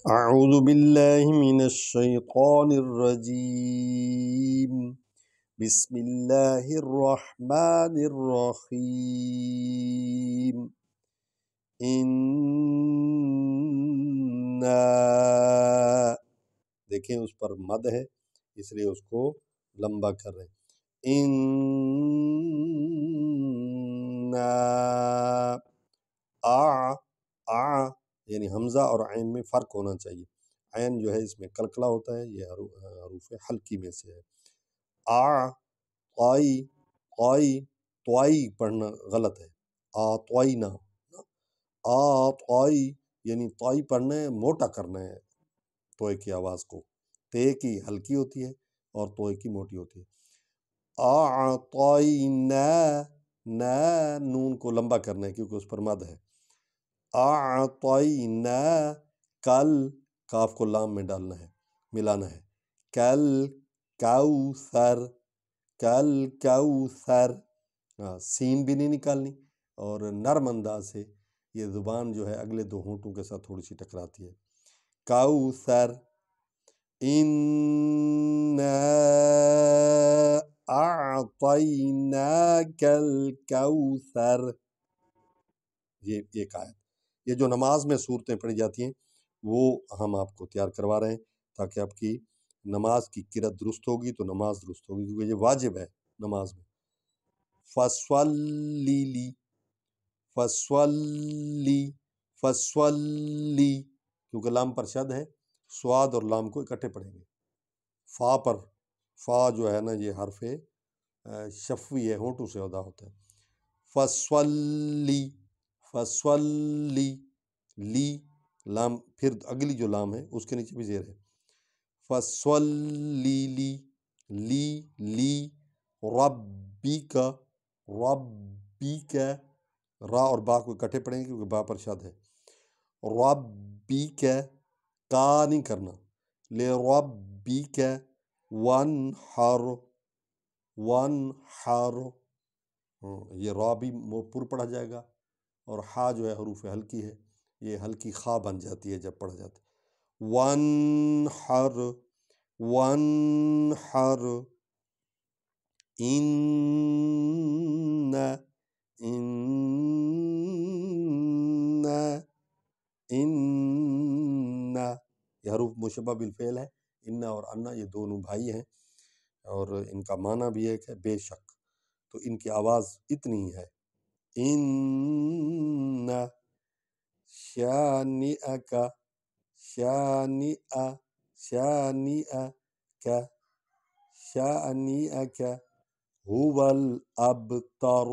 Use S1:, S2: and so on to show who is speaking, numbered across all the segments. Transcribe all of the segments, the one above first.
S1: اعوذ باللہ من الشیطان الرجیم بسم اللہ الرحمن الرحیم انا دیکھیں اس پر مد ہے اس لیے اس کو لمبا کر رہے ہیں انا یعنی حمزہ اور عین میں فرق ہونا چاہیے۔ عین جو ہے اس میں کلکلا ہوتا ہے، یہ حروف حلقی میں سے ہے۔ طائی پڑھنا غلط ہے، طوائنا طائی یعنی طائی پڑھنا ہے، موٹا کرنا ہے توئے کی آواز کو۔ تے کی ہلکی ہوتی ہے اور توئے کی موٹی ہوتی ہے۔ اعطینا نون کو لمبا کرنا ہے کیونکہ اس پر مد ہے۔ اعطینا کل کاف کو لام میں ڈالنا ہے، ملانا ہے۔ کل کوثر سین بھی نہیں نکالنی، اور نرم انداز سے یہ زبان جو ہے اگلے دو ہونٹوں کے ساتھ تھوڑی سی ٹکراتی ہے۔ کوثر انا اعطیناک الکوثر، یہ ایک آیت۔ یہ جو نماز میں صورتیں پڑھی جاتی ہیں وہ ہم آپ کو تیار کروا رہے ہیں تاکہ آپ کی نماز کی قرأت درست ہوگی تو نماز درست ہوگی، کیونکہ یہ واجب ہے نماز میں۔ فصلی کیونکہ لام پر شد ہے، سواد اور لام کو اکٹھے پڑھیں گے۔ فا جو ہے نا یہ حرف شفوی ہے، ہونٹوں سے ادا ہوتا ہے۔ فصلی لی لام، پھر اگلی جو لام ہے اس کے نیچے بھی زیر ہے۔ فصلی لی ربک را اور با کو اکٹھے پڑھیں گے کیونکہ با پر شد ہے۔ ربک کا نہیں کرنا، لے ربک وانحر یہ را بھی پر پڑھا جائے گا، اور ہا جو ہے حروف ہلکی ہے، یہ ہلکی خا بن جاتی ہے جب پڑھا جاتا ہے۔ وانحر ان یہ حروف مشبہ بالفعل ہے۔ ان اور انا یہ دونوں بھائی ہیں اور ان کا معنی بھی ایک ہے، بے شک، تو ان کی آواز اتنی ہی ہے۔ ان شانئک هو الابتر،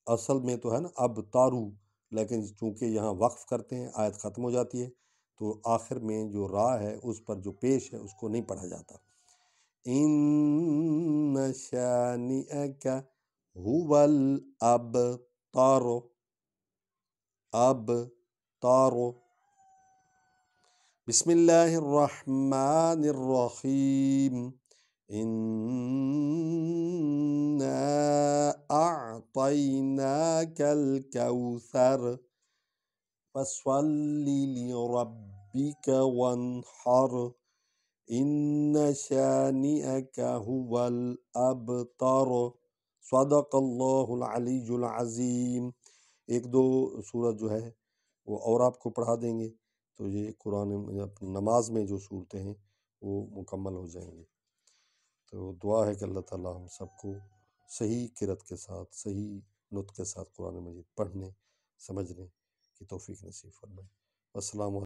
S1: اصل میں تو ہے نا ابتارو، لیکن چونکہ یہاں وقف کرتے ہیں آیت ختم ہو جاتی ہے تو آخر میں جو را ہے اس پر جو پیش ہے اس کو نہیں پڑھا جاتا۔ ان شانئک هو الابتر بسم اللہ الرحمن الرحیم انا اعطیناک الکوثر فصل لربک وانحر ان شانئک هو الابتر صدق اللہ العلی العظیم۔ ایک دو سورت جو ہے وہ اور آپ کو پڑھا دیں گے تو یہ قرآن نماز میں جو صورتیں ہیں وہ مکمل ہو جائیں گی۔ تو دعا ہے کہ اللہ تعالی ہم سب کو صحیح قرأت کے ساتھ، صحیح نطق کے ساتھ قرآن مجید پڑھنے سمجھنے کی توفیق نصیب فرمائے۔ السلام علیکم۔